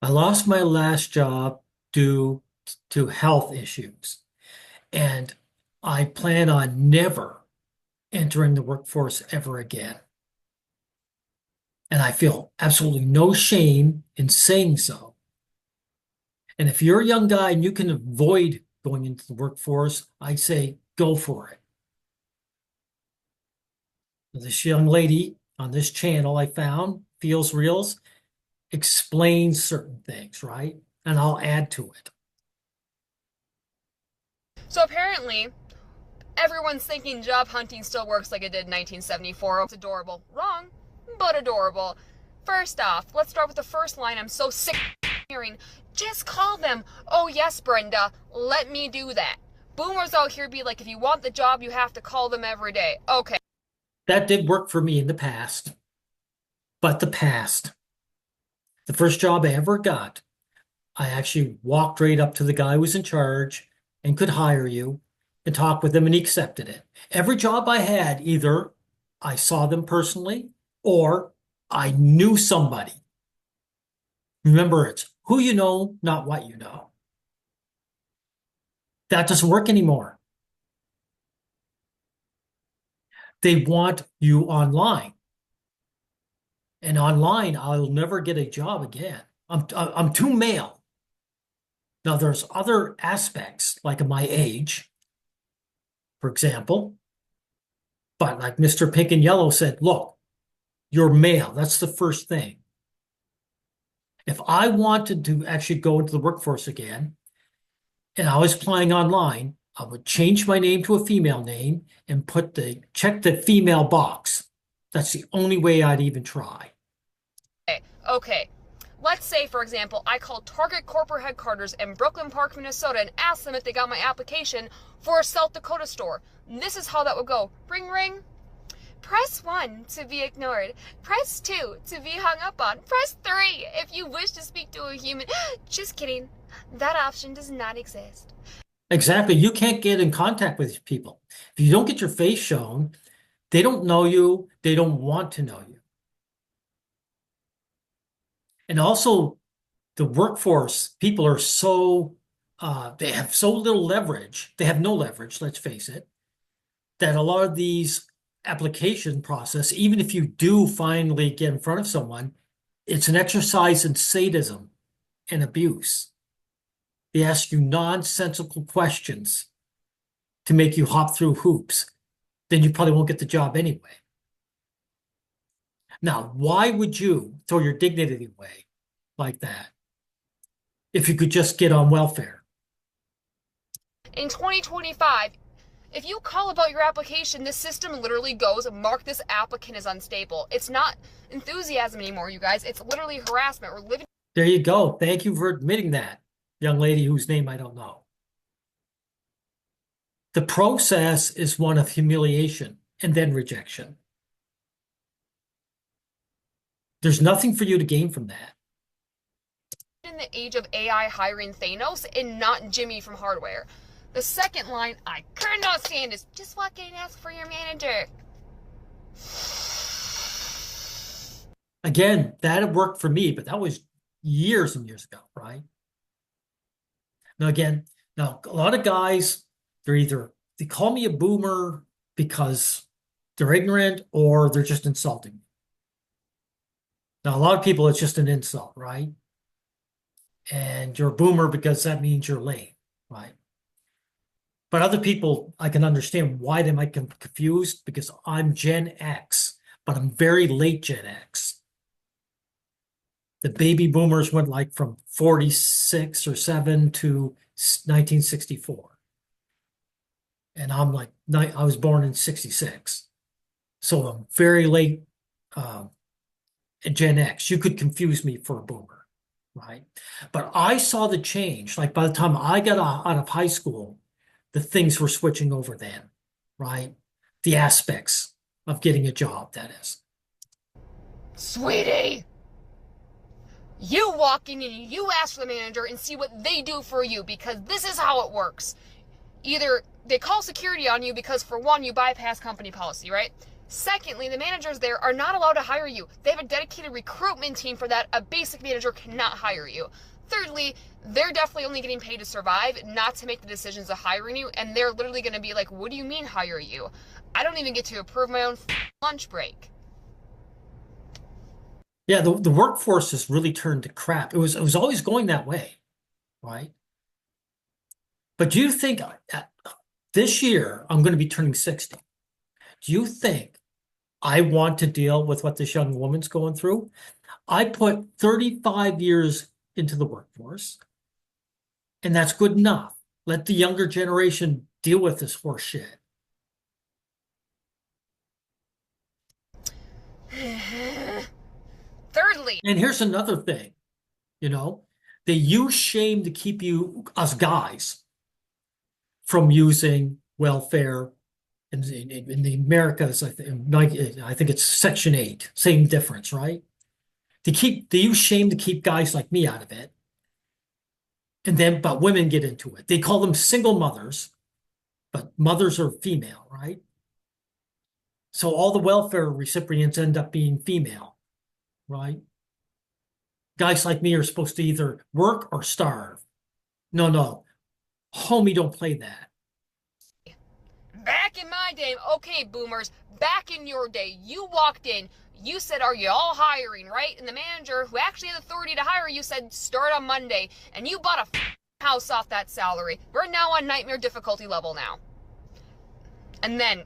I lost my last job due to health issues, and I plan on never entering the workforce ever again. And I feel absolutely no shame in saying so. And if you're a young guy and you can avoid going into the workforce, I say go for it. This young lady on this channel I found, Feels Reels, explains certain things, right? And I'll add to it. So apparently, everyone's thinking job hunting still works like it did in 1974. It's adorable. Wrong, but adorable. First off, let's start with the first line I'm so sick of hearing. Just call them. Oh, yes, Brenda, let me do that. Boomers out here be like, if you want the job, you have to call them every day. Okay. That did work for me in the past, but the past. The first job I ever got, I actually walked right up to the guy who was in charge and could hire you and talk with him, and he accepted it. Every job I had, either I saw them personally or I knew somebody. Remember, it's who you know, not what you know. That doesn't work anymore. They want you online. And online, I'll never get a job again. I'm too male. Now, there's other aspects, like at my age, for example, but like Mr. Pink and Yellow said, look, you're male. That's the first thing. If I wanted to actually go into the workforce again and I was applying online, I would change my name to a female name and check the female box. That's the only way I'd even try. Okay. Let's say, for example, I called Target corporate headquarters in Brooklyn Park, Minnesota, and asked them if they got my application for a South Dakota store. This is how that would go. Ring, ring. Press 1 to be ignored. Press 2 to be hung up on. Press 3 if you wish to speak to a human. Just kidding. That option does not exist. Exactly. You can't get in contact with these people. If you don't get your face shown, they don't know you. They don't want to know you. And also, the workforce, people are they have so little leverage. They have no leverage, let's face it, that a lot of these application process, even if you do finally get in front of someone, it's an exercise in sadism and abuse. They ask you nonsensical questions to make you hop through hoops. Then you probably won't get the job anyway. Now, why would you throw your dignity away like that if you could just get on welfare? In 2025, if you call about your application, the system literally goes, mark this applicant as unstable. It's not enthusiasm anymore, you guys. It's literally harassment. We're living. There you go. Thank you for admitting that, young lady whose name I don't know. The process is one of humiliation and then rejection. There's nothing for you to gain from that. In the age of AI hiring Thanos and not Jimmy from Hardware. The second line I cannot stand is just walk in and ask for your manager. Again, that worked for me, but that was years and years ago, right? Now, a lot of guys, they call me a boomer because they're ignorant or they're just insulting me. Now, a lot of people, it's just an insult, right? And you're a boomer because that means you're lame, right? But other people, I can understand why they might get confused because I'm Gen X, but I'm very late Gen X. The baby boomers went like from 46 or 7 to 1964. And I'm like, I was born in 66. So I'm very late Gen X. You could confuse me for a boomer, right? But I saw the change. Like by the time I got out of high school, the things were switching over then, right? The aspects of getting a job, that is. Sweetie! You walk in and you ask the manager and see what they do for you because this is how it works. Either they call security on you because, for one, you bypass company policy, right? Secondly, the managers there are not allowed to hire you. They have a dedicated recruitment team for that. A basic manager cannot hire you. Thirdly, they're definitely only getting paid to survive, not to make the decisions of hiring you. And they're literally going to be like, what do you mean hire you? I don't even get to approve my own lunch break. Yeah, the workforce has really turned to crap. It was always going that way, right? But do you think this year I'm going to be turning 60? Do you think I want to deal with what this young woman's going through? I put 35 years into the workforce, and that's good enough. Let the younger generation deal with this horse shit. Thirdly, And here's another thing, you know, they use shame to keep us guys, from using welfare in the Americas. I think it's Section 8, same difference, right? They use shame to keep guys like me out of it. But women get into it. They call them single mothers, but mothers are female, right? So all the welfare recipients end up being female, right? Guys like me are supposed to either work or starve. No, no, homie, don't play that. back in my day, okay, boomers, back in your day, you walked in, you said, are you all hiring, right? And the manager, who actually had authority to hire you, said, start on Monday. And you bought a house off that salary. We're now on nightmare difficulty level now. And then,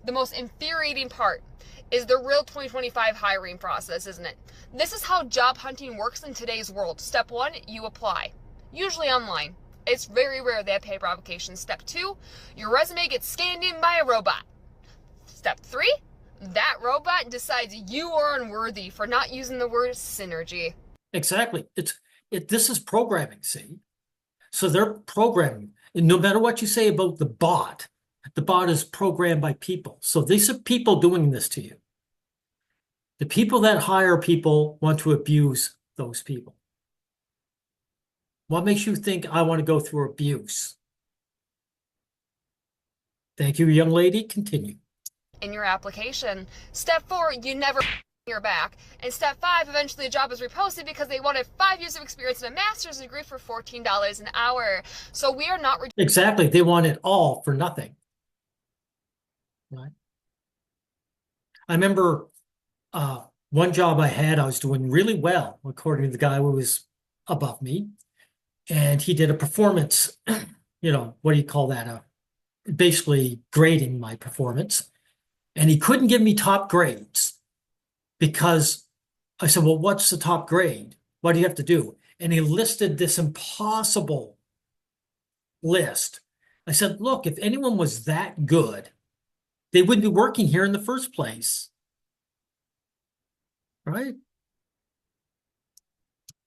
the most infuriating part is the real 2025 hiring process, isn't it? This is how job hunting works in today's world. Step 1, you apply, usually online. It's very rare they have paper applications. Step 2, your resume gets scanned in by a robot. Step 3, that robot decides you are unworthy for not using the word synergy. Exactly. This is programming, see? So they're programming. And no matter what you say about the bot is programmed by people. So these are people doing this to you. The people that hire people want to abuse those people. What makes you think I want to go through abuse? Thank you, young lady. Continue. In your application. Step 4, you never hear back. And step 5, eventually a job is reposted because they wanted 5 years of experience and a master's degree for $14 an hour. So we are not Exactly. They want it all for nothing. Right. I remember one job I had, I was doing really well, according to the guy who was above me. And he did a performance, what do you call that? Basically grading my performance. And he couldn't give me top grades because I said, well, what's the top grade? What do you have to do? And he listed this impossible list. I said, look, if anyone was that good, they wouldn't be working here in the first place. Right?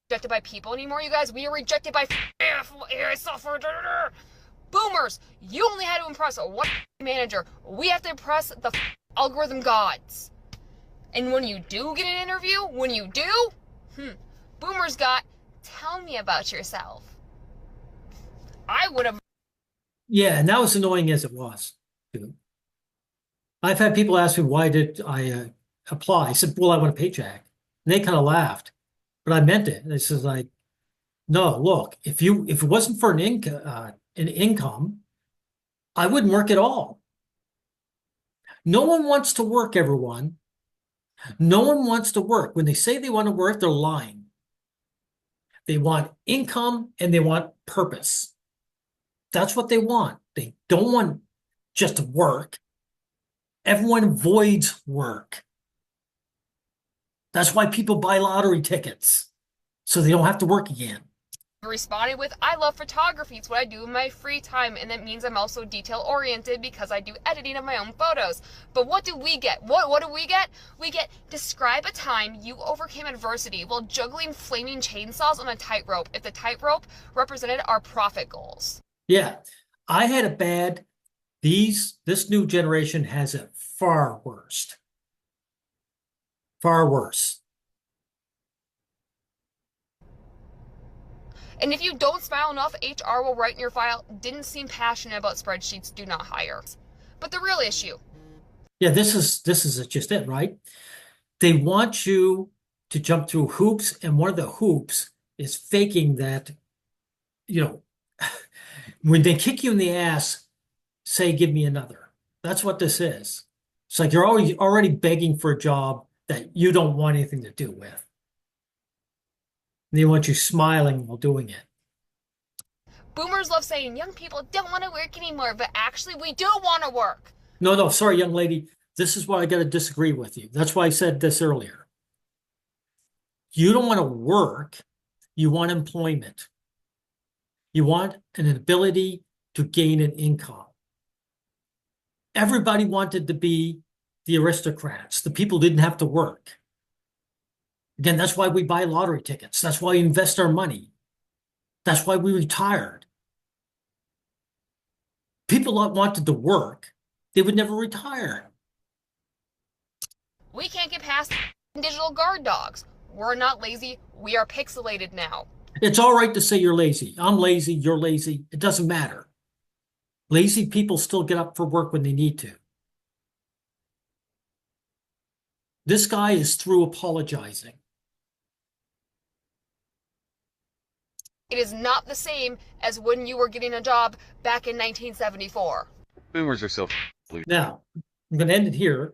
rejected by people anymore, you guys. We are rejected by AI software. Boomers, you only had to impress one manager. We have to impress the algorithm gods. And when you do get an interview, boomers got, tell me about yourself. I would have. Yeah, and that was annoying as it was. I've had people ask me, why did I apply? I said, well, I want a paycheck. And they kind of laughed, but I meant it. They said, like, no, look, if it wasn't for an income, I wouldn't work at all. No one wants to work, everyone. No one wants to work. When they say they want to work, they're lying. They want income and they want purpose. That's what they want. They don't want just to work. Everyone avoids work. That's why people buy lottery tickets, so they don't have to work again. Responded with, I love photography. It's what I do in my free time, and that means I'm also detail oriented because I do editing of my own photos. But what do we get? What do we get? We get, describe a time you overcame adversity while juggling flaming chainsaws on a tightrope if the tightrope represented our profit goals. Yeah, I had it bad. This new generation has it far worse. Far worse. And if you don't smile enough, HR will write in your file, didn't seem passionate about spreadsheets, do not hire. But the real issue, Yeah, this is just it, right? They want you to jump through hoops, and one of the hoops is faking that, you know, when they kick you in the ass, say, give me another. That's what this is. It's like you're already begging for a job that you don't want anything to do with. They want you smiling while doing it. Boomers love saying young people don't want to work anymore, but actually, we do want to work. No, no, sorry, young lady. This is why I got to disagree with you. That's why I said this earlier. You don't want to work. You want employment. You want an ability to gain an income. Everybody wanted to be the aristocrats. The people didn't have to work. Again, that's why we buy lottery tickets. That's why we invest our money. That's why we retired. People that wanted to work, they would never retire. We can't get past digital guard dogs. We're not lazy, we are pixelated now. It's all right to say you're lazy. I'm lazy, you're lazy. It doesn't matter. Lazy people still get up for work when they need to. This guy is through apologizing. It is not the same as when you were getting a job back in 1974. Boomers are so. Now, I'm going to end it here.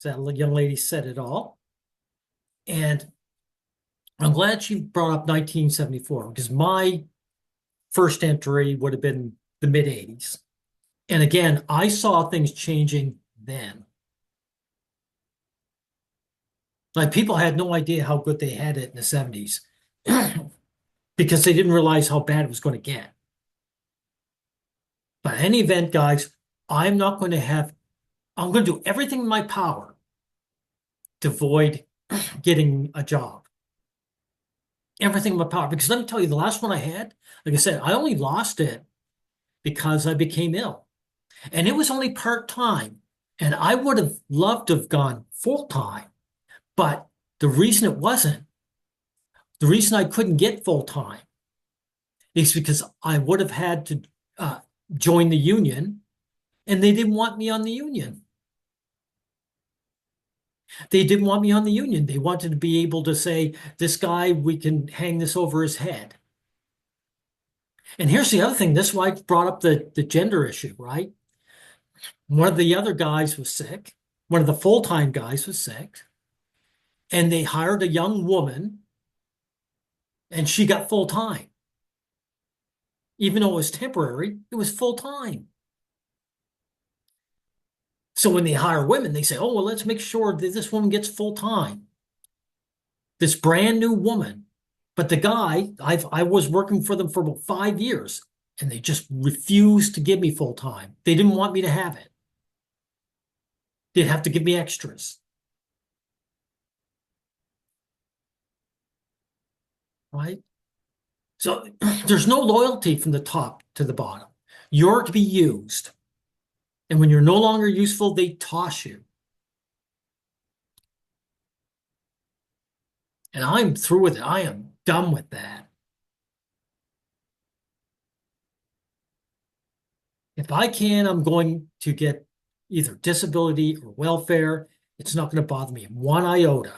That young lady said it all. And I'm glad she brought up 1974 because my first entry would have been the mid 80s. And again, I saw things changing then. Like people had no idea how good they had it in the 70s because they didn't realize how bad it was going to get. But in any event, guys, I'm going to do everything in my power to avoid getting a job. Everything in my power. Because let me tell you, the last one I had, like I said, I only lost it because I became ill. And it was only part-time. And I would have loved to have gone full-time. But the reason it wasn't, the reason I couldn't get full-time is because I would have had to join the union, and they didn't want me on the union. They didn't want me on the union. They wanted to be able to say, this guy, we can hang this over his head. And here's the other thing. This is why I brought up the gender issue, right? One of the other guys was sick. One of the full-time guys was sick. And they hired a young woman, and she got full-time. Even though it was temporary, it was full-time. So when they hire women, they say, oh, well, let's make sure that this woman gets full-time. This brand new woman. But the guy, I was working for them for about 5 years, and they just refused to give me full-time. They didn't want me to have it. They'd have to give me extras. Right? So there's no loyalty from the top to the bottom. You're to be used. And when you're no longer useful, they toss you. And I'm through with it. I am done with that. If I can, I'm going to get either disability or welfare. It's not going to bother me one iota.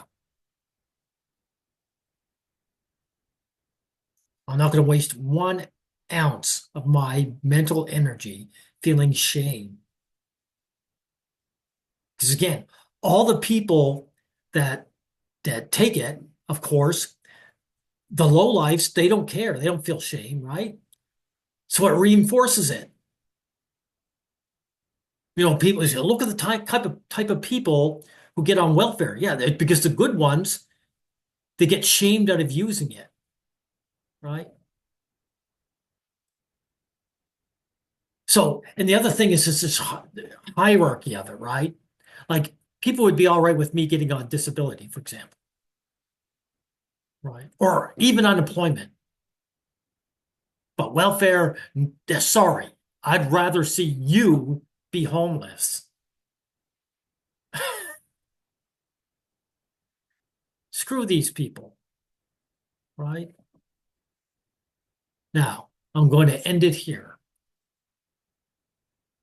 I'm not going to waste 1 ounce of my mental energy feeling shame. Because again, all the people that take it, of course, the lowlifes, they don't care. They don't feel shame, right? So it reinforces it. You know, people say, look at the type of people who get on welfare. Yeah, because the good ones, they get shamed out of using it, right? So, and the other thing is this hierarchy of it, right? Like people would be all right with me getting on disability, for example, right? Or even unemployment. But welfare, sorry, I'd rather see you be homeless. Screw these people, right? Now, I'm going to end it here.